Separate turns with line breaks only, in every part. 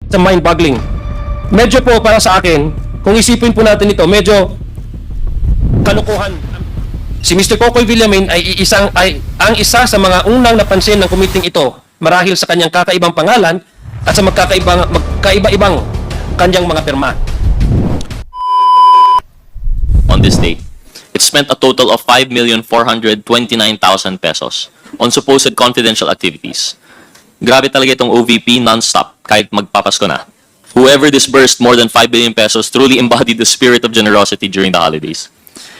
It's a mind-boggling. Medyo po para sa akin, kung isipin po natin ito, medyo kalukuhan. Si Mr. KOKOY VILLAMIN ay ang isa sa mga unang napansin ng committee ito marahil sa kanyang kakaibang pangalan at sa magkaiba-ibang kanyang mga pirma.
On this date, it spent a total of 5,429,000 pesos on supposed confidential activities. Grabe talaga itong OVP non-stop kahit magpapasko na. Whoever disbursed more than 5 billion pesos truly embodied the spirit of generosity during the holidays.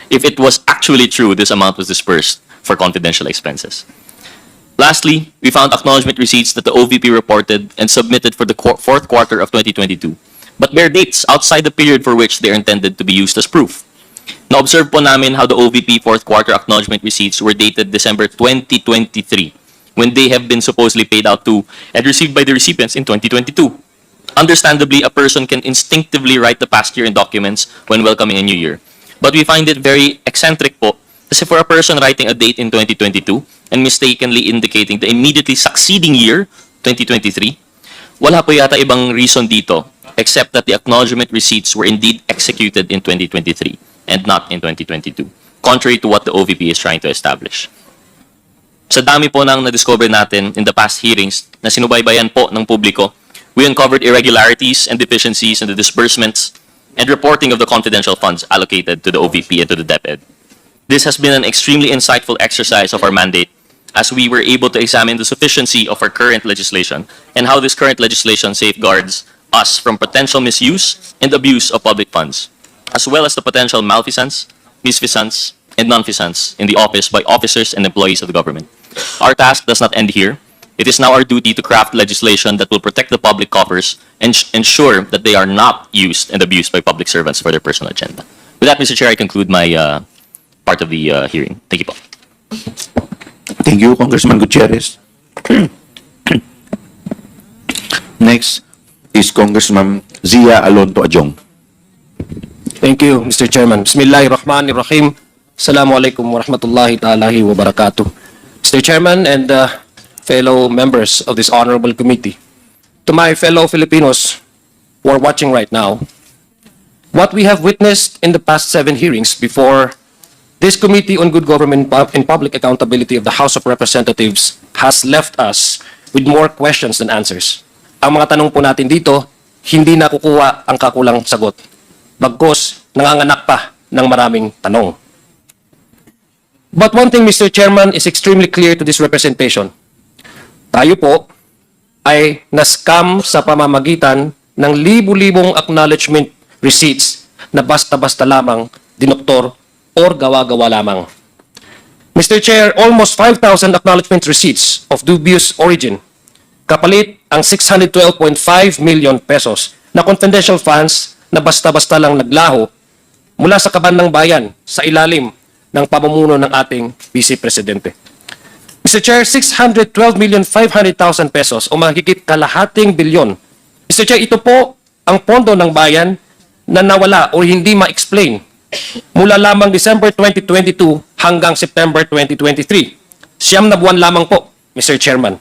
If it was actually true, this amount was disbursed for confidential expenses. Lastly, we found acknowledgement receipts that the OVP reported and submitted for the fourth quarter of 2022, but bear dates outside the period for which they are intended to be used as proof. Na-observe po namin how the OVP fourth quarter acknowledgement receipts were dated December 2023, when they have been supposedly paid out to and received by the recipients in 2022. Understandably, a person can instinctively write the past year in documents when welcoming a new year. But we find it very eccentric po, kasi for a person writing a date in 2022 and mistakenly indicating the immediately succeeding year, 2023, wala po yata ibang reason dito except that the acknowledgement receipts were indeed executed in 2023 and not in 2022, contrary to what the OVP is trying to establish. Sa dami po nang na-discover natin in the past hearings na sinubaybayan po ng publiko, we uncovered irregularities and deficiencies in the disbursements and reporting of the confidential funds allocated to the OVP and to the DepEd. This has been an extremely insightful exercise of our mandate as we were able to examine the sufficiency of our current legislation and how this current legislation safeguards us from potential misuse and abuse of public funds, as well as the potential malfeasance, misfeasance, and nonfeasance in the office by officers and employees of the government. Our task does not end here. It is now our duty to craft legislation that will protect the public coffers and ensure that they are not used and abused by public servants for their personal agenda. With that, Mr. Chair, I conclude my part of the hearing. Thank you po.
Thank you, Congressman Gutierrez. Next is Congressman Zia Alonto Adjong.
Thank you, Mr. Chairman. Bismillahirrahmanirrahim. Assalamualaikum warahmatullahi ta'ala wa barakatuh. Mr. Chairman and fellow members of this honorable committee, to my fellow Filipinos who are watching right now, what we have witnessed in the past 7 hearings before this Committee on Good Government and Public Accountability of the House of Representatives has left us with more questions than answers. Ang mga tanong po natin dito, hindi nakukuha ang kakulang sagot. Bagkus, nanganganak pa ng maraming tanong. But one thing, Mr. Chairman, is extremely clear to this representation. Tayo po ay na-scam sa pamamagitan ng libu-libong acknowledgement receipts na basta-basta lamang dinoktor or gawa-gawa lamang. Mr. Chair, almost 5,000 acknowledgement receipts of dubious origin, kapalit ang 612.5 million pesos na confidential funds na basta-basta lang naglaho mula sa kaban ng bayan sa ilalim ng pamumuno ng ating Vice Presidente. Mr. Chair, 612,500,000 pesos o mahigit kalahating bilyon. Mr. Chair, ito po ang pondo ng bayan na nawala o hindi ma-explain mula lamang December 2022 hanggang September 2023. 9 na buwan lamang po, Mr. Chairman.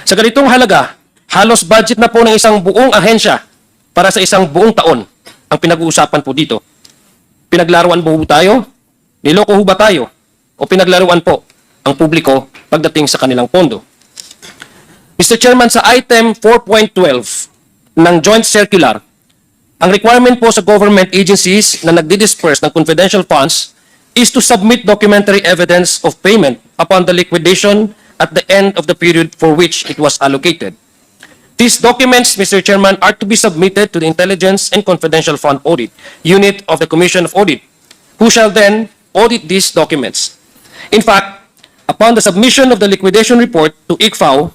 Sa ganitong halaga, halos budget na po ng isang buong ahensya para sa isang buong taon ang pinag-uusapan po dito. Pinaglaruan po tayo? Niloko ho ba tayo? O pinaglaruan po ang publiko pagdating sa kanilang pondo? Mr. Chairman, sa item 4.12 ng Joint Circular, ang requirement po sa government agencies na nagdi-disperse ng confidential funds is to submit documentary evidence of payment upon the liquidation at the end of the period for which it was allocated. These documents, Mr. Chairman, are to be submitted to the Intelligence and Confidential Fund Audit Unit of the Commission of Audit, who shall then audit these documents. In fact, upon the submission of the liquidation report to ICFAO,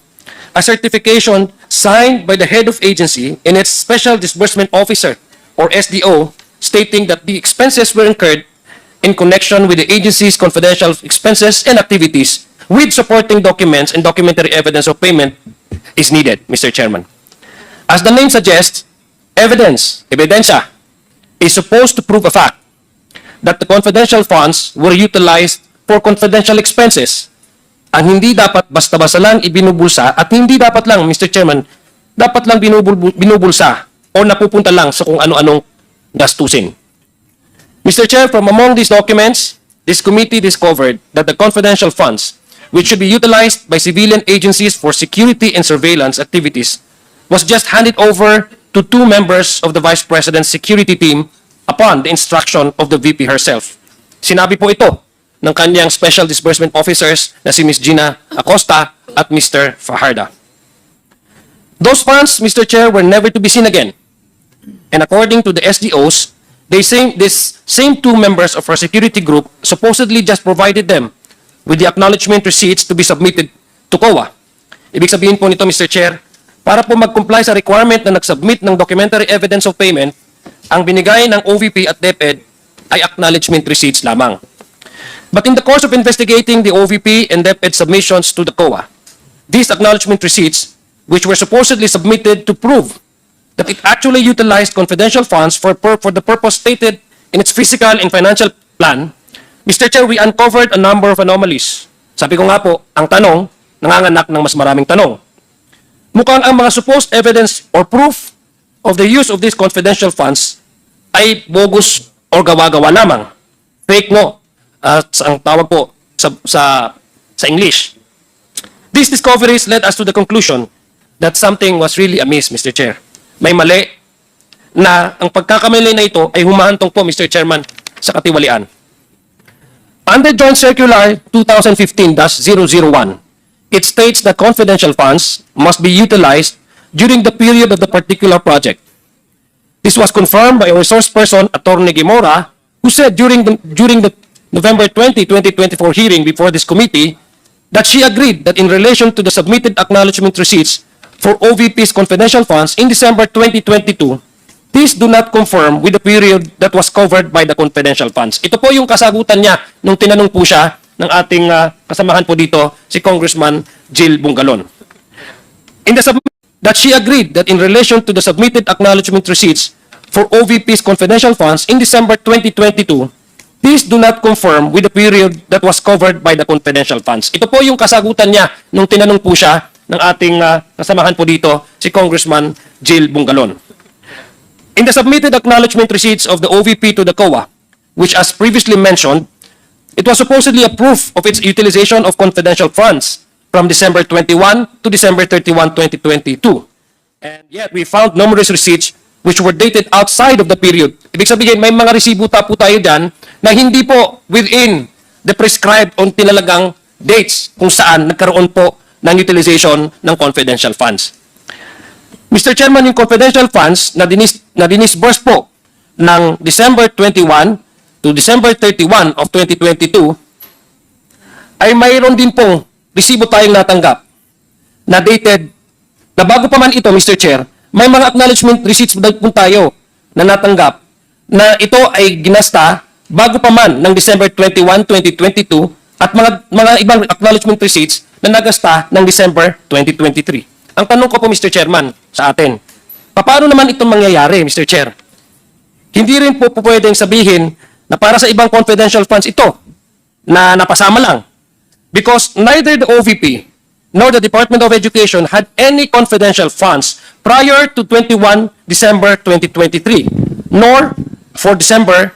a certification signed by the head of agency and its Special Disbursement Officer, or SDO, stating that the expenses were incurred in connection with the agency's confidential expenses and activities with supporting documents and documentary evidence of payment is needed, Mr. Chairman. As the name suggests, ebidensya, is supposed to prove a fact that the confidential funds were utilized for confidential expenses. Ang hindi dapat basta-basta lang ibinubulsa at hindi dapat lang, Mr. Chairman, dapat lang binubulsa o napupunta lang sa kung ano-anong gastusin. Mr. Chair, from among these documents, this committee discovered that the confidential funds, which should be utilized by civilian agencies for security and surveillance activities, was just handed over to 2 members of the Vice President's security team upon the instruction of the VP herself. Sinabi po ito ng kanyang Special Disbursement Officers na si Ms. Gina Acosta at Mr. Fajarda. Those funds, Mr. Chair, were never to be seen again. And according to the SDOs, these same 2 members of our security group supposedly just provided them with the acknowledgement receipts to be submitted to COA. Ibig sabihin po nito, Mr. Chair, para po mag-comply sa requirement na nag-submit ng documentary evidence of payment, ang binigay ng OVP at DepEd ay acknowledgement receipts lamang. But in the course of investigating the OVP and DepEd submissions to the COA, these acknowledgement receipts, which were supposedly submitted to prove that it actually utilized confidential funds for the purpose stated in its fiscal and financial plan, Mr. Chair, we uncovered a number of anomalies. Sabi ko nga po, ang tanong, nanganganak ng mas maraming tanong. Mukhang ang mga supposed evidence or proof of the use of these confidential funds ay bogus or gawa-gawa lamang. Fake no. Ang tawag po sa English. These discoveries led us to the conclusion that something was really amiss, Mr. Chair. May mali na ang pagkakamali na ito ay humahantong po, Mr. Chairman, sa katiwalian. Under Joint Circular 2015-001, it states that confidential funds must be utilized during the period of the particular project. This was confirmed by a resource person, Attorney Gimora, who said during the November 20, 2024 hearing before this committee that she agreed that in relation to the submitted acknowledgement receipts for OVP's confidential funds in December 2022, these do not conform with the period that was covered by the confidential funds. Ito po yung kasagutan niya nung tinanong po siya ng ating kasamahan po dito, si Congressman Jill Bungalon. That she agreed that in relation to the submitted acknowledgement receipts for OVP's confidential funds in December 2022, these do not conform with the period that was covered by the confidential funds. Ito po yung kasagutan niya nung tinanong po siya ng ating kasamahan po dito, si Congressman Jill Bungalon. In the submitted acknowledgement receipts of the OVP to the COA, which as previously mentioned, it was supposedly a proof of its utilization of confidential funds from December 21 to December 31, 2022. And yet, we found numerous receipts which were dated outside of the period. Ibig sabihin, may mga resibo po tayo dyan na hindi po within the prescribed o tinalagang dates kung saan nagkaroon po ng utilization ng confidential funds. Mr. Chairman, yung confidential funds na dinisburse po ng December 21 to December 31 of 2022 ay mayroon din pong resibo tayong natanggap na dated, na bago pa man ito, Mr. Chair, may mga acknowledgement receipts po tayo na natanggap na ito ay ginasta bago pa man ng December 21, 2022 at mga ibang acknowledgement receipts na nagasta ng December 2023. Ang tanong ko po, Mr. Chairman, sa atin, paano naman itong mangyayari, Mr. Chair? Hindi rin po pwedeng sabihin na para sa ibang confidential funds ito na napasama lang. Because neither the OVP nor the Department of Education had any confidential funds prior to 21 December 2023, nor for December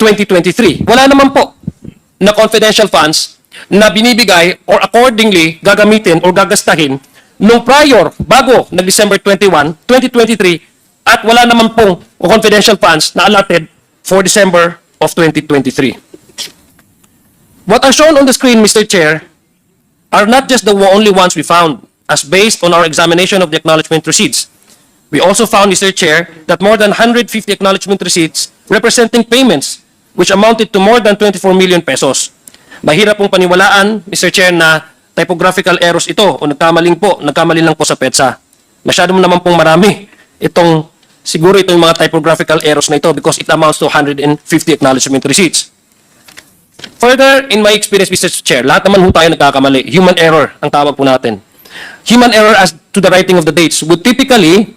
2023. Wala naman po na confidential funds na binibigay or accordingly gagamitin or gagastahin nung prior, bago na December 21, 2023 at wala naman pong confidential funds na allotted for December of 2023. What are shown on the screen, Mr. Chair, are not just the only ones we found as based on our examination of the acknowledgement receipts. We also found, Mr. Chair, that more than 150 acknowledgement receipts representing payments which amounted to more than 24 million pesos. Mahirap pong paniwalaan, Mr. Chair, na typographical errors ito o nagkamali lang po sa PEDSA. Masyado naman pong marami siguro itong mga typographical errors na ito because it amounts to 150 acknowledgement receipts. Further, in my experience, Mr. Chair, lahat naman tayo nagkakamali. Human error ang tawag po natin. Human error as to the writing of the dates would typically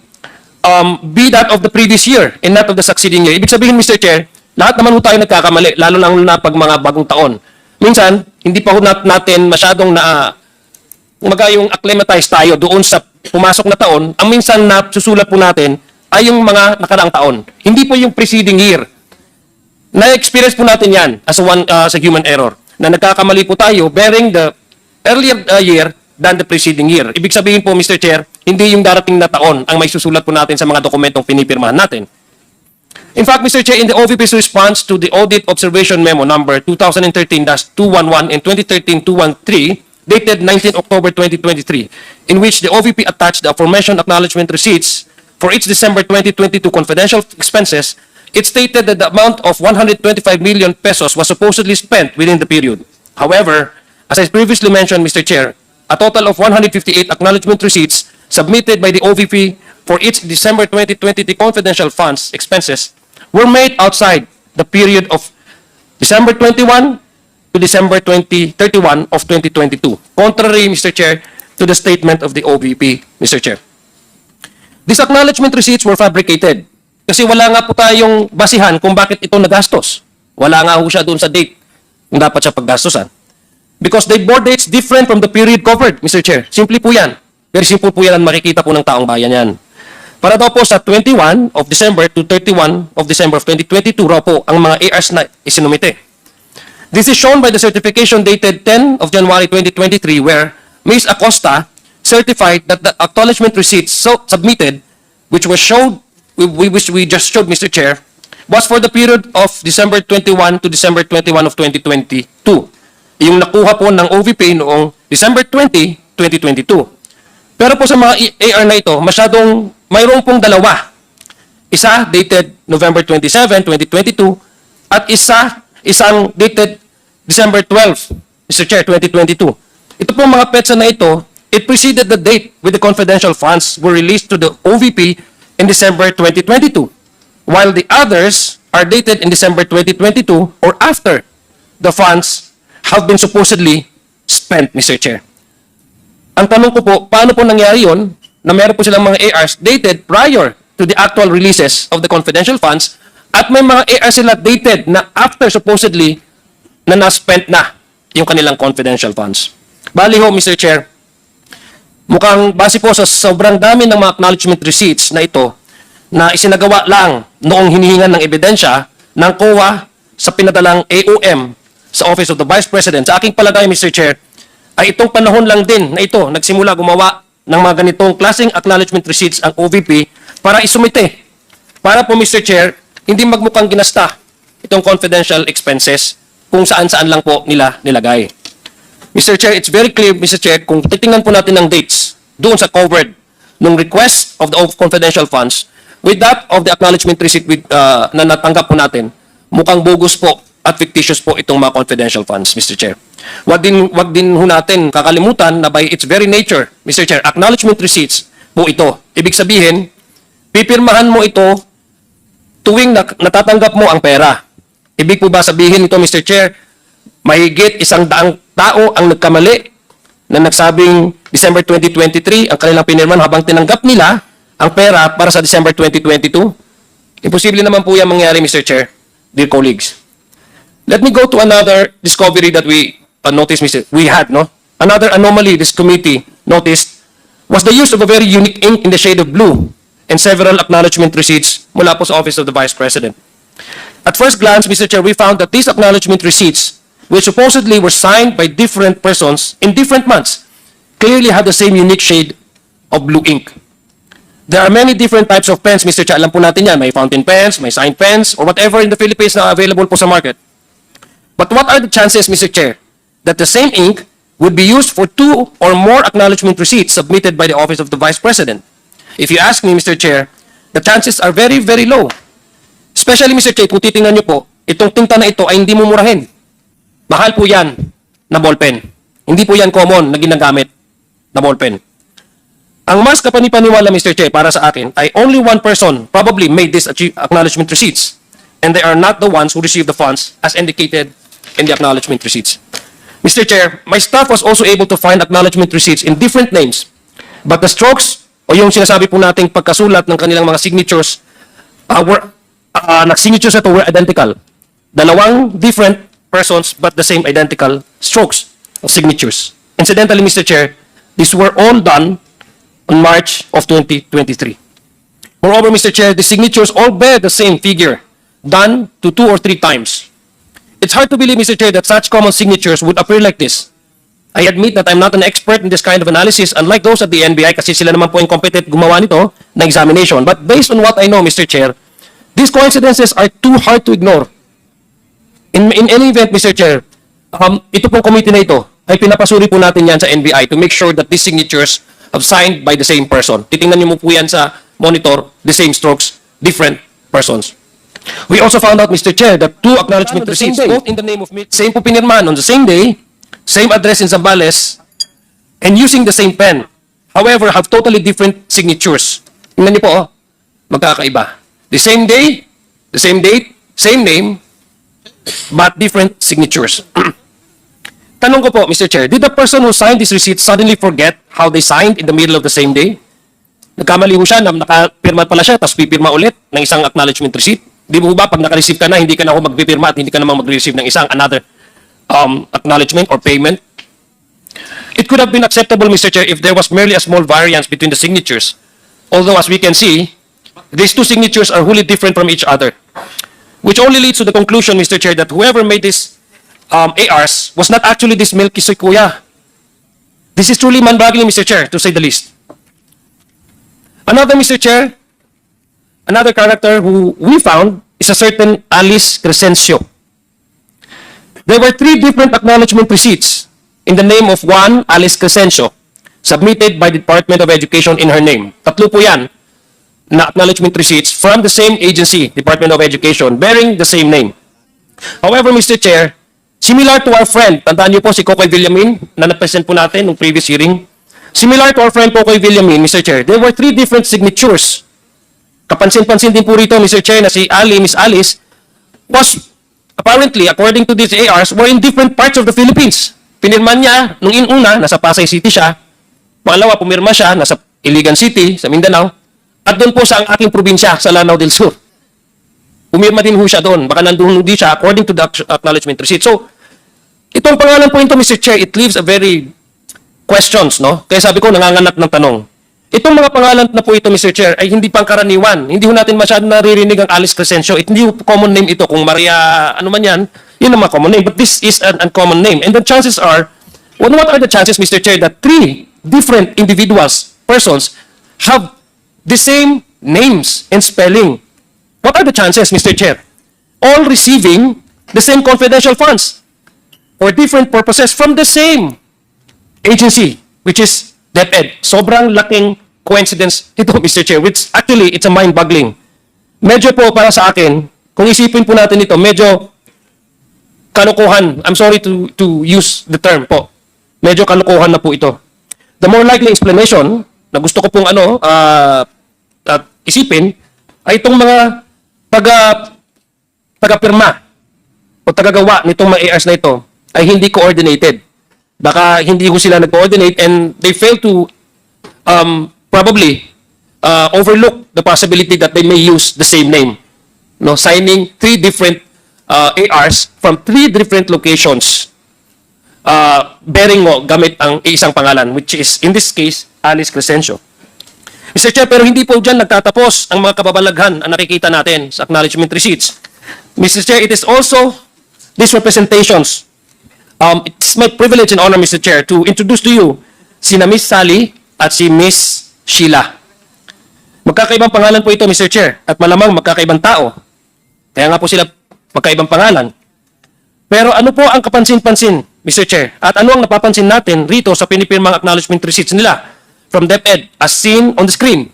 be that of the previous year and not of the succeeding year. Ibig sabihin, Mr. Chair, lahat naman tayo nagkakamali, lalo na pag mga bagong taon. Minsan, hindi pa natin masyadong yung acclimatize tayo doon sa pumasok na taon, ang minsan na susulat po natin ay yung mga nakaraang taon. Hindi po yung preceding year. Na-experience po natin yan as a human error. Na nagkakamali po tayo bearing the earlier year than the preceding year. Ibig sabihin po, Mr. Chair, hindi yung darating na taon ang may susulat po natin sa mga dokumentong pinipirmahan natin. In fact, Mr. Chair, in the OVP's response to the Audit Observation Memo number 2013-211 and 2013-213, dated 19 October 2023, in which the OVP attached the aforementioned acknowledgement receipts for each December 2022 confidential expenses, it stated that the amount of 125 million pesos was supposedly spent within the period. However, as I previously mentioned, Mr. Chair, a total of 158 acknowledgement receipts submitted by the OVP for each December 2023 confidential funds expenses were made outside the period of December 21 to December 31 of 2022. Contrary, Mr. Chair, to the statement of the OVP, Mr. Chair. These acknowledgement receipts were fabricated kasi wala nga po tayong basihan kung bakit ito nagastos. Wala nga ho siya doon sa date kung dapat siya paggastosan. Because they bore dates different from the period covered, Mr. Chair. Simple po yan. Very simple po yan ang makikita po ng taong bayan yan. Para daw po sa 21 of December to 31 of December of 2022 raw po ang mga ARs na isinumite. This is shown by the certification dated 10 of January 2023 where Ms. Acosta certified that the acknowledgement receipts submitted, which we just showed, Mr. Chair, was for the period of December 21 to December 21 of 2022. Yung nakuha po ng OVP noong December 20, 2022. Pero po sa mga AR na ito, mayroong pong dalawa. Isa dated November 27, 2022 at isang dated December 12, Mr. Chair, 2022. Ito pong mga petsa na ito, it preceded the date with the confidential funds were released to the OVP in December 2022, while the others are dated in December 2022 or after the funds have been supposedly spent, Mr. Chair. Ang tanong ko po, paano po nangyari yun na meron po silang mga ARs dated prior to the actual releases of the confidential funds at may mga ARs sila dated na after supposedly na na-spent na yung kanilang confidential funds. Bali ho, Mr. Chair, mukhang base po sa sobrang dami ng mga acknowledgement receipts na ito na isinagawa lang noong hinihingan ng ebidensya ng COA sa pinadalang AOM sa Office of the Vice President. Sa aking palagay, Mr. Chair, ay itong panahon lang din na ito nagsimula gumawa ng mga ganitong klaseng acknowledgement receipts ang OVP para isumite. Para po, Mr. Chair, hindi magmukhang ginasta itong confidential expenses kung saan-saan lang po nila nilagay. Mr. Chair, it's very clear, Mr. Chair, kung titingnan po natin ng dates doon sa covered ng request of the confidential funds with that of the acknowledgement receipt na natanggap po natin, mukhang bogus po at fictitious po itong mga confidential funds, Mr. Chair. Wag din ho natin kakalimutan na by its very nature, Mr. Chair, acknowledgement receipts po ito. Ibig sabihin, pipirmahan mo ito tuwing natatanggap mo ang pera. Ibig po ba sabihin ito, Mr. Chair, mahigit 100 tao ang nagkamali na nagsabing December 2023 ang kanilang pinirman habang tinanggap nila ang pera para sa December 2022? Imposible naman po yan mangyari, Mr. Chair, dear colleagues. Let me go to another discovery that we noticed, Another anomaly this committee noticed was the use of a very unique ink in the shade of blue and several acknowledgement receipts mula po sa Office of the Vice President. At first glance, Mr. Chair, we found that these acknowledgement receipts, which supposedly were signed by different persons in different months, clearly had the same unique shade of blue ink. There are many different types of pens, Mr. Chair. Alam po natin yan. May fountain pens, may signed pens, or whatever in the Philippines na available po sa market. But what are the chances, Mr. Chair, that the same ink would be used for 2 or more acknowledgement receipts submitted by the Office of the Vice President? If you ask me, Mr. Chair, the chances are very, very low. Especially, Mr. Chair, kung titingnan niyo po, itong tinta na ito ay hindi mumurahin. Mahal po yan na ballpen. Hindi po yan common na ginagamit na ballpen. Ang mas kapanipaniwala, Mr. Chair, para sa akin, ay only one person probably made this acknowledgement receipts. And they are not the ones who received the funds as indicated in the acknowledgement receipts. Mr. Chair, my staff was also able to find acknowledgement receipts in different names. But the strokes, o yung sinasabi po nating pagkasulat ng kanilang mga signatures, nag-signatures ito were identical. Dalawang different persons but the same identical strokes of signatures. Incidentally, Mr. Chair, these were all done on March of 2023. Moreover, Mr. Chair, the signatures all bear the same figure, done to 2 or 3 times. It's hard to believe, Mr. Chair, that such common signatures would appear like this. I admit that I'm not an expert in this kind of analysis, unlike those at the NBI, kasi sila naman po yung competent gumawa nito na examination. But based on what I know, Mr. Chair, these coincidences are too hard to ignore. In any event, Mr. Chair, ito pong committee na ito, ay pinapasuri po natin yan sa NBI to make sure that these signatures have signed by the same person. Titingnan niyo mo po yan sa monitor, the same strokes, different persons. We also found out, Mr. Chair, that 2 acknowledgement receipts, both in the name of same po pinirmahan on the same day, same address in Zambales, and using the same pen. However, have totally different signatures. Tingnan niyo po, magkakaiba. The same day, the same date, same name, but different signatures. Tanong ko po, Mr. Chair, did the person who signed this receipt suddenly forget how they signed in the middle of the same day? Nagkamali ho siya, nakapirma pala siya, tapos pipirma ulit ng isang acknowledgement receipt. Di mo ba, pag naka-receive ka na, hindi ka na ako magpipirma at hindi ka naman mag-receive ng isang another acknowledgement or payment? It could have been acceptable, Mr. Chair, if there was merely a small variance between the signatures. Although, as we can see, these 2 signatures are wholly different from each other. Which only leads to the conclusion, Mr. Chair, that whoever made this ARs was not actually this Milky Kuya. This is truly mind-boggling, Mr. Chair, to say the least. Another, Mr. Chair, another character who we found is a certain Alice Crescencio. There were 3 different acknowledgement receipts in the name of one Alice Crescencio, submitted by the Department of Education in her name. Tatlo po yan na acknowledgement receipts from the same agency, Department of Education, bearing the same name. However, Mr. Chair, similar to our friend, tandaan niyo po si KOKOY VILLAMIN na na-present po natin nung previous hearing. Similar to our friend KOKOY VILLAMIN, Mr. Chair, there were 3 different signatures. Kapansin-pansin din po rito, Mr. Chair, na si Miss Alice, was apparently, according to these ARs, were in different parts of the Philippines. Pinirman niya, nung inuna, nasa Pasay City siya. Pangalawa, pumirma siya, nasa Iligan City, sa Mindanao. At doon po sa ang aking probinsya, sa Lanao del Sur. Pumirma din ho siya doon. Baka nandun din siya according to the acknowledgement receipt. So, itong pangalan po ito, Mr. Chair, it leaves a very questions, no? Kaya sabi ko, nanganganap ng tanong. Itong mga pangalan na po ito, Mr. Chair, ay hindi pangkaraniwan. Hindi ho natin masyadong naririnig ang Alice Crescencio. Hindi ho common name ito. Kung Maria, ano man yan, yun ang mga common name. But this is an uncommon name. And the chances are, what are the chances, Mr. Chair, that 3 different individuals, persons, have the same names and spelling? What are the chances, Mr. Chair? All receiving the same confidential funds for different purposes from the same agency, which is DepEd. Sobrang laking coincidence ito, Mr. Chair, which actually, it's a mind-boggling. Medyo po para sa akin, kung isipin po natin ito, medyo kalokohan. I'm sorry to use the term po. Medyo kalokohan na po ito. The more likely explanation na gusto ko pong isipin ay itong mga tagapirma o tagagawa nitong mga ARs na ito ay hindi coordinated. Baka hindi ko sila nag-coordinate and they fail to probably overlook the possibility that they may use the same name. No, signing 3 different ARs from 3 different locations bearing gamit ang isang pangalan, which is in this case Alice Crescencio. Mr. Chair, pero hindi po dyan nagtatapos ang mga kababalaghan ang nakikita natin sa acknowledgement receipts. Mr. Chair, it is also these representations. It's my privilege and honor, Mr. Chair, to introduce to you sina Miss Sally at si Miss Sheila. Magkakaibang pangalan po ito, Mr. Chair, at malamang magkakaibang tao. Kaya nga po sila magkaibang pangalan. Pero ano po ang kapansin-pansin, Mr. Chair? At ano ang napapansin natin rito sa pinipirmang acknowledgement receipts nila from DepEd as seen on the screen?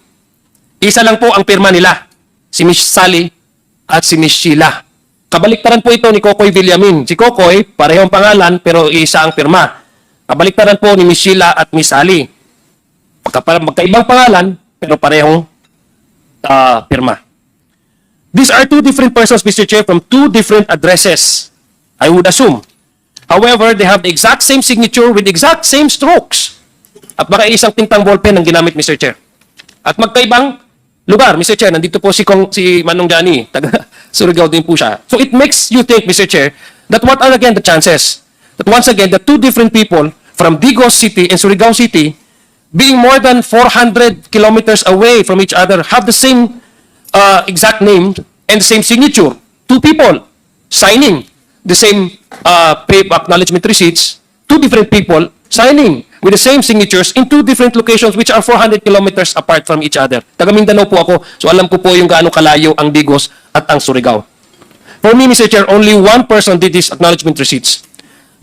Isa lang po ang pirma nila, si Miss Sally at si Miss Sheila. Kabaliktaran po ito ni KOKOY VILLAMIN. Si KOKOY, parehong pangalan pero isa ang pirma. Kabaliktaran po ni Miss Sheila at Miss Sally. Magkaibang pangalan pero parehong pirma. These are 2 different persons, Mr. Chair, from 2 different addresses, I would assume. However, they have the exact same signature with exact same strokes. At baka isang tintang ballpen ang ginamit, Mr. Chair. At magkaibang lugar, Mr. Chair. Nandito po si Manong Johnny. Taga Surigao din po siya. So it makes you think, Mr. Chair, that what are again the chances that once again, the 2 different people from Digos City and Surigao City being more than 400 kilometers away from each other, have the same exact name and the same signature. Two people signing the same pay acknowledgement receipts, two different people signing with the same signatures in two different locations which are 400 kilometers apart from each other. Taga Mindanao po ako, so alam ko po yung gaano kalayo ang Digos at ang Surigao. For me, Mr. Chair, only one person did these acknowledgement receipts,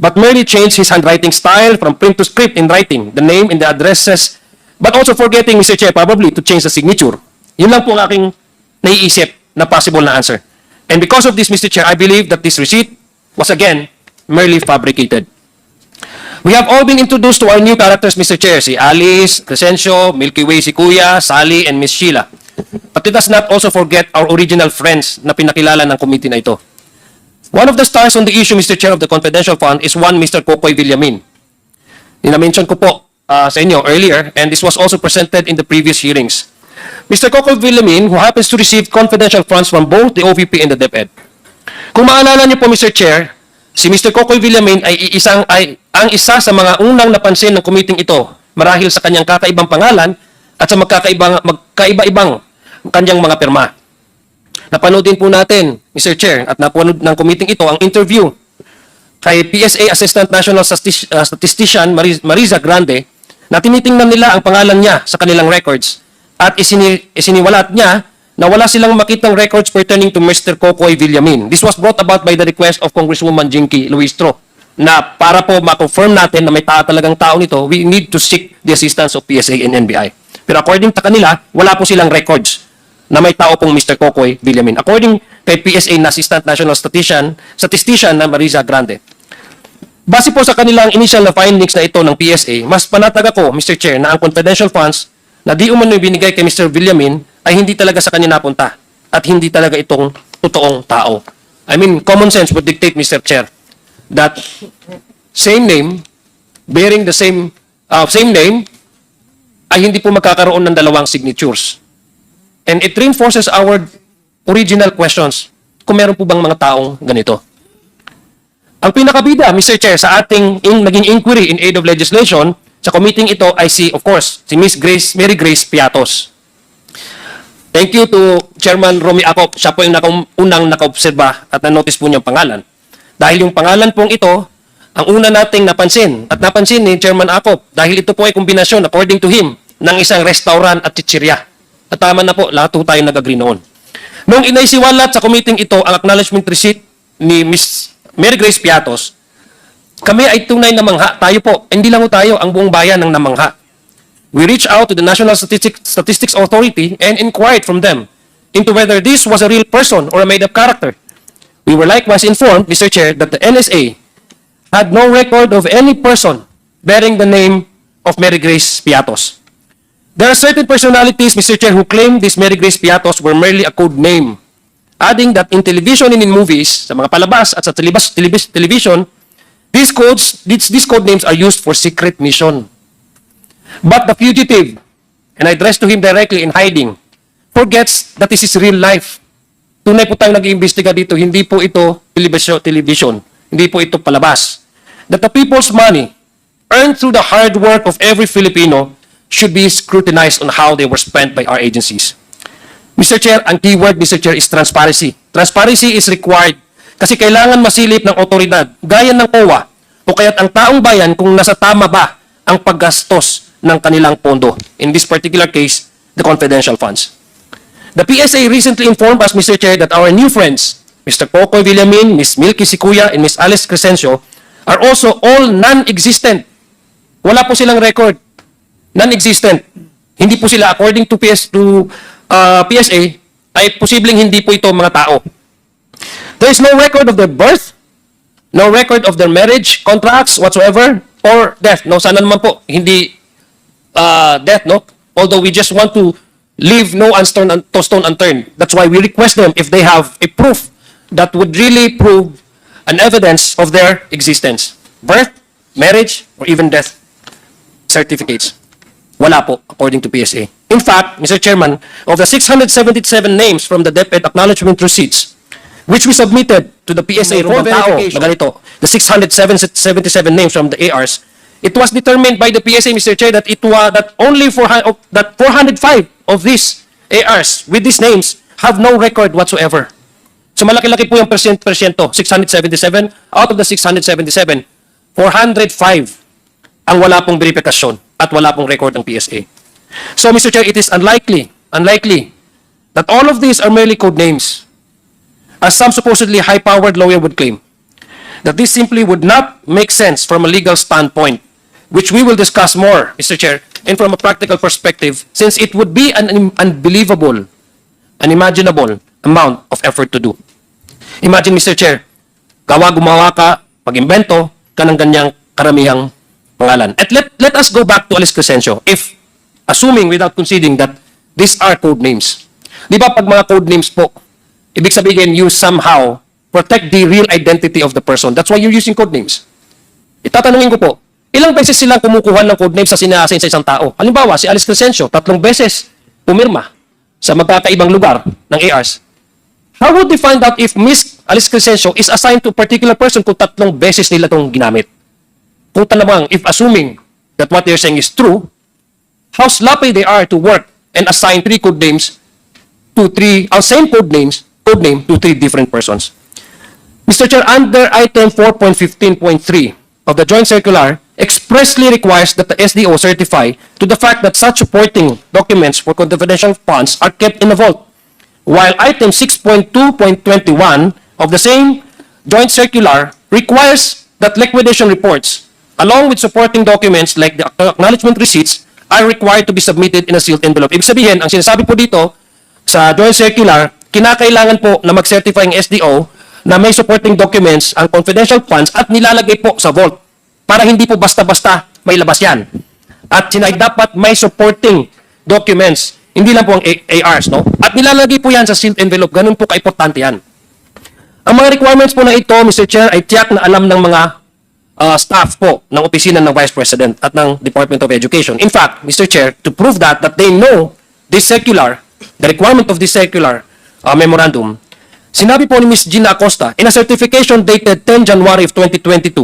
but merely changed his handwriting style from print to script in writing, the name and the addresses, but also forgetting, Mr. Chair, probably to change the signature. Yun lang po ang aking naiisip na possible na answer. And because of this, Mr. Chair, I believe that this receipt was again merely fabricated. We have all been introduced to our new characters, Mr. Chair, si Alice, Crescencio, Milky Way si Kuya, Sally, and Miss Sheila. But let us not also forget our original friends na pinakilala ng committee na ito. One of the stars on the issue, Mr. Chair, of the confidential fund is one Mr. KOKOY VILLAMIN. Nina-mention ko po sa inyo earlier, and this was also presented in the previous hearings. Mr. KOKOY VILLAMIN, who happens to receive confidential funds from both the OVP and the DepEd. Kung maalala niyo po, Mr. Chair, si Mr. KOKOY VILLAMIN ay ang isa sa mga unang napansin ng committee ito marahil sa kanyang kakaibang pangalan at sa magkaiba-ibang kanyang mga pirma. Napanood din po natin, Mr. Chair, at napanood ng committee ito ang interview kay PSA Assistant National Statistician Mariza Grande na tinitingnan nila ang pangalan niya sa kanilang records at isiniwalat niya na wala silang makitang records pertaining to Mr. KOKOY VILLAMIN. This was brought about by the request of Congresswoman Jinky Luistro na para po ma-confirm natin na may talagang tao nito, we need to seek the assistance of PSA and NBI. Pero according sa kanila, wala po silang records na may tao pong Mr. KOKOY VILLAMIN. According kay PSA na Assistant National Statistician na Mariza Grande. Base po sa kanilang initial na findings na ito ng PSA, mas panatag ako, Mr. Chair, na ang confidential funds na di umano'y binigay kay Mr. VILLAMIN ay hindi talaga sa kanya napunta at hindi talaga itong totoong tao. I mean, common sense would dictate, Mr. Chair, that same name, bearing the same name, ay hindi po magkakaroon ng dalawang signatures. And it reinforces our original questions kung meron po bang mga taong ganito. Ang pinakabida, Mr. Chair, sa ating naging inquiry in aid of legislation sa committee ito ay of course, si Miss Mary Grace Piatos. Thank you to Chairman Romy Acop. Siya po yung unang nakaobserba at na-notice po niyang pangalan. Dahil yung pangalan pong ito, ang una nating napansin, at napansin ni Chairman Acop, dahil ito po ay kombinasyon, according to him, ng isang restaurant at chichirya. At tama na po, lahat po tayo nag-agree noon. Nung inaisiwalat sa committee ito ang acknowledgement receipt ni Miss Mary Grace Piatos, kami ay tunay na mangha. Tayo po, hindi lang tayo, ang buong bayan ng namangha. We reached out to the National Statistics Authority and inquired from them into whether this was a real person or a made-up character. We were likewise informed, Mr. Chair, that the NSA had no record of any person bearing the name of Mary Grace Piatos. There are certain personalities, Mr. Chair, who claim this Mary Grace Piatos were merely a code name, adding that in television and in movies, sa mga palabas at sa television, these code names are used for secret mission. But the fugitive, and I address to him directly in hiding, forgets that this is real life. Tunay po tayong nag-iimbestiga dito, hindi po ito television, hindi po ito palabas. That the people's money, earned through the hard work of every Filipino, should be scrutinized on how they were spent by our agencies. Mr. Chair, ang keyword, Mr. Chair, is transparency. Transparency is required kasi kailangan masilip ng otoridad, gaya ng COA, o kaya't ang taong bayan kung nasa tama ba ang paggastos ng kanilang pondo. In this particular case, the confidential funds. The PSA recently informed us, Mr. Chair, that our new friends, Mr. KOKOY VILLAMIN, Ms. Milky Sikuya, and Ms. Alice Crescencio, are also all non-existent. Wala po silang record. Non-existent. Hindi po sila, according to PSA, ay posibleng hindi po ito mga tao. There is no record of their birth, no record of their marriage, contracts, whatsoever, or death. No, sana naman po, hindi death, no? Although we just want to leave no stone unturned. That's why we request them if they have a proof that would really prove an evidence of their existence. Birth, marriage, or even death certificates. Wala po, according to PSA. In fact, Mr. Chairman, of the 677 names from the DepEd acknowledgement receipts, which we submitted to the PSA for verification, the 677 names from the ARs, It was determined by the PSA, Mr. Chair, that that only 405 of these ARs with these names have no record whatsoever. So malaki-laki po yung persyento, 677 out of the 677, 405 ang wala pong verifikasyon at wala pong record ng PSA. So Mr. Chair, it is unlikely that all of these are merely code names, as some supposedly high-powered lawyer would claim, that this simply would not make sense from a legal standpoint, which we will discuss more, Mr. Chair, and from a practical perspective, since it would be an unbelievable, unimaginable amount of effort to do. Imagine, Mr. Chair, gumawa ka, pag-imbento ka ng ganyang karamihang pangalan. At let us go back to Alice Crescencio, if, assuming without conceding that these are code names. Di ba pag mga code names po, ibig sabihin you somehow protect the real identity of the person. That's why you're using code names. Itatanungin ko po, ilang beses silang kumukuha ng code names sa sinasin sa isang tao? Halimbawa, si Alice Crescencio, 3 beses pumirma sa magkakaibang lugar ng ARs. How would they find out if Miss Alice Crescencio is assigned to a particular person kung 3 beses nila itong ginamit? Kung talagang, if assuming that what they're saying is true, how sloppy they are to work and assign 3 code names to 3, same code name to 3 different persons. Mr. Chair, under item 4.15.3 of the joint circular expressly requires that the SDO certify to the fact that such supporting documents for confidential funds are kept in a vault, while item 6.2.21 of the same joint circular requires that liquidation reports, along with supporting documents like the acknowledgement receipts, are required to be submitted in a sealed envelope. Ibig sabihin, ang sinasabi po dito sa joint circular, kinakailangan po na mag-certify ang SDO na may supporting documents ang confidential funds at nilalagay po sa vault para hindi po basta-basta may labas yan. At dapat may supporting documents, hindi lang po ang ARs, no? At nilalagay po yan sa sealed envelope. Ganun po kaimportante yan. Ang mga requirements po na ito, Mr. Chair, ay tiyak na alam ng mga staff po ng opisina ng Vice President at ng Department of Education. In fact, Mr. Chair, to prove that they know this circular, the requirement of this circular memorandum, sinabi po ni Ms. Gina Acosta, in a certification dated 10 January of 2022,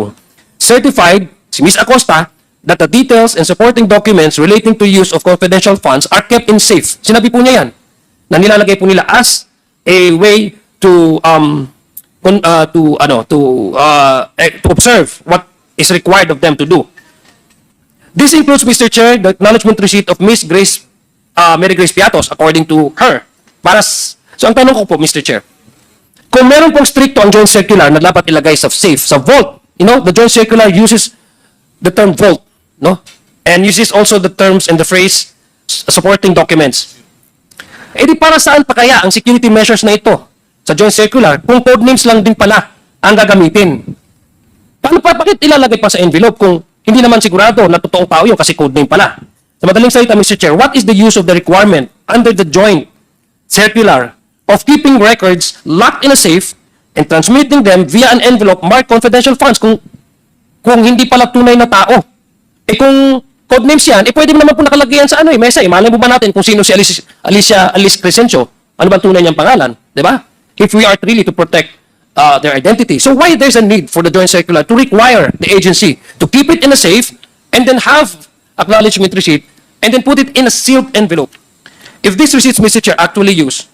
certified si Ms. Acosta that the details and supporting documents relating to use of confidential funds are kept in safe. Sinabi po niya yan, na nilalagay po nila as a way to observe what is required of them to do. This includes, Mr. Chair, the acknowledgement receipt of Ms. Mary Grace Piatos, according to her. So, ang tanong ko po, Mr. Chair, kung meron pong stricto ang joint circular na dapat ilagay sa safe, sa vault, the joint circular uses the term vault, and uses also the terms and the phrase supporting documents. Eh di para saan pa kaya ang security measures na ito sa joint circular kung code names lang din pala ang gagamitin? Bakit ilalagay pa sa envelope kung hindi naman sigurado na totoong tao yun kasi code name pala? Sa madaling salita, Mr. Chair, what is the use of the requirement under the joint circular of keeping records locked in a safe and transmitting them via an envelope marked confidential funds kung hindi pala tunay na tao? Eh kung code names yan, pwede naman po nakalagay yan sa mesa. Malay mo ba natin kung sino si Alice Crescencio? Ano ba tunay niyang pangalan? Diba? If we are really to protect their identity. So why there's a need for the joint circular to require the agency to keep it in a safe and then have acknowledgement receipt and then put it in a sealed envelope? If these receipts, Mr. Chair, actually used.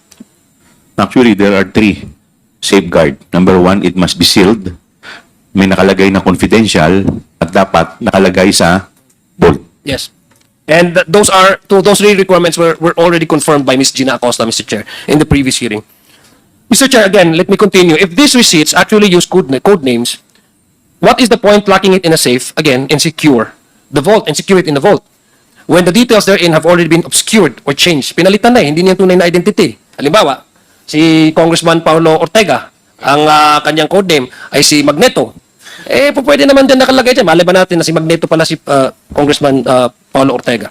Actually, there are 3 safeguard. Number 1, it must be sealed. May nakalagay na confidential at dapat nakalagay sa vault.
Yes. And those 3 requirements were already confirmed by Ms. Gina Acosta, Mr. Chair, in the previous hearing. Mr. Chair, again, let me continue. If these receipts actually use code names, what is the point locking it in a safe, again, and secure the vault and secure it in the vault? When the details therein have already been obscured or changed, pinalitan na hindi niya tunay na identity. Halimbawa, si Congressman Paulo Ortega, ang kanyang code name ay si Magneto. Pwede naman din nakalagay dyan. Malay ba natin na si Magneto pala si Congressman Paulo Ortega?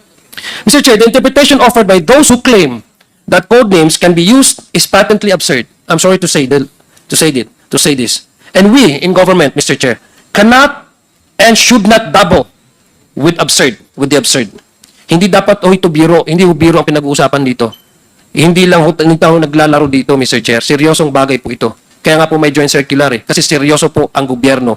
Mr. Chair, the interpretation offered by those who claim that code names can be used is patently absurd. I'm sorry to say this. And we in government, Mr. Chair, cannot and should not dabble with the absurd. Hindi dapat ito biro, hindi biro ang pinag-uusapan dito. Hindi lang naglalaro dito, Mr. Chair. Seryosong bagay po ito. Kaya nga po may joint circular kasi seryoso po ang gobyerno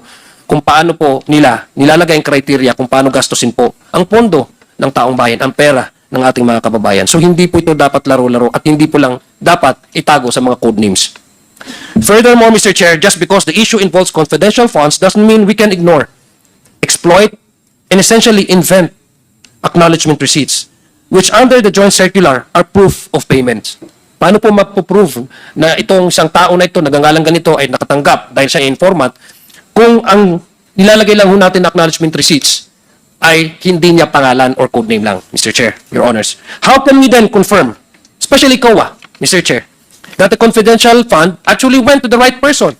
kung paano po nila nilalagay ang criteria kung paano gastusin po ang pondo ng taong bayan, ang pera ng ating mga kababayan. So hindi po ito dapat laro-laro at hindi po lang dapat itago sa mga code names. Furthermore, Mr. Chair, just because the issue involves confidential funds doesn't mean we can ignore, exploit, and essentially invent acknowledgement receipts, which under the joint circular are proof of payments. Paano po mapoprove na itong isang tao na ito, nagangalang ganito, ay nakatanggap dahil siya ay informant, kung ang nilalagay lang ho natin na acknowledgement receipts ay hindi niya pangalan or code name lang, Mr. Chair, Your Honors. How can we then confirm, especially COA, Mr. Chair, that the confidential fund actually went to the right person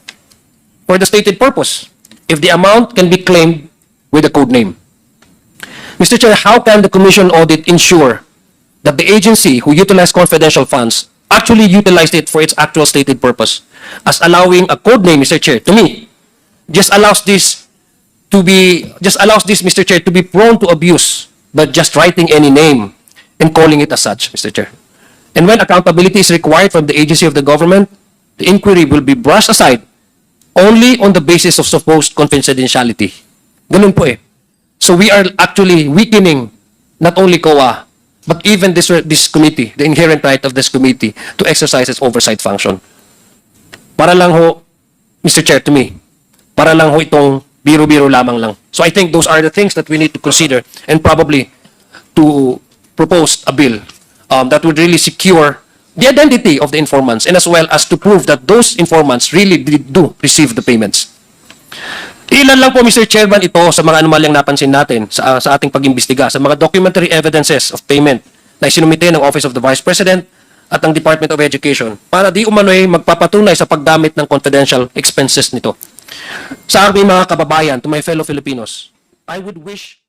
for the stated purpose if the amount can be claimed with a code name? Mr. Chair, how can the Commission audit ensure that the agency who utilized confidential funds actually utilized it for its actual stated purpose? As allowing a code name, Mr. Chair, to me, just allows this, Mr. Chair, to be prone to abuse, but just writing any name and calling it as such, Mr. Chair. And when accountability is required from the agency of the government, the inquiry will be brushed aside only on the basis of supposed confidentiality. Ganun po eh. So we are actually weakening not only COA, but even this committee, the inherent right of this committee to exercise its oversight function. Para lang ho, Mr. Chair, to me, para lang ho itong biro-biro lamang lang. So I think those are the things that we need to consider and probably to propose a bill that would really secure the identity of the informants and as well as to prove that those informants really do receive the payments. Ilan lang po, Mr. Chairman, ito sa mga anomalyang napansin natin sa ating pag-imbestiga, sa mga documentary evidences of payment na isinumite ng Office of the Vice President at ng Department of Education para di umano'y magpapatunay sa paggamit ng confidential expenses nito. Sa aming mga kababayan, to my fellow Filipinos, I would wish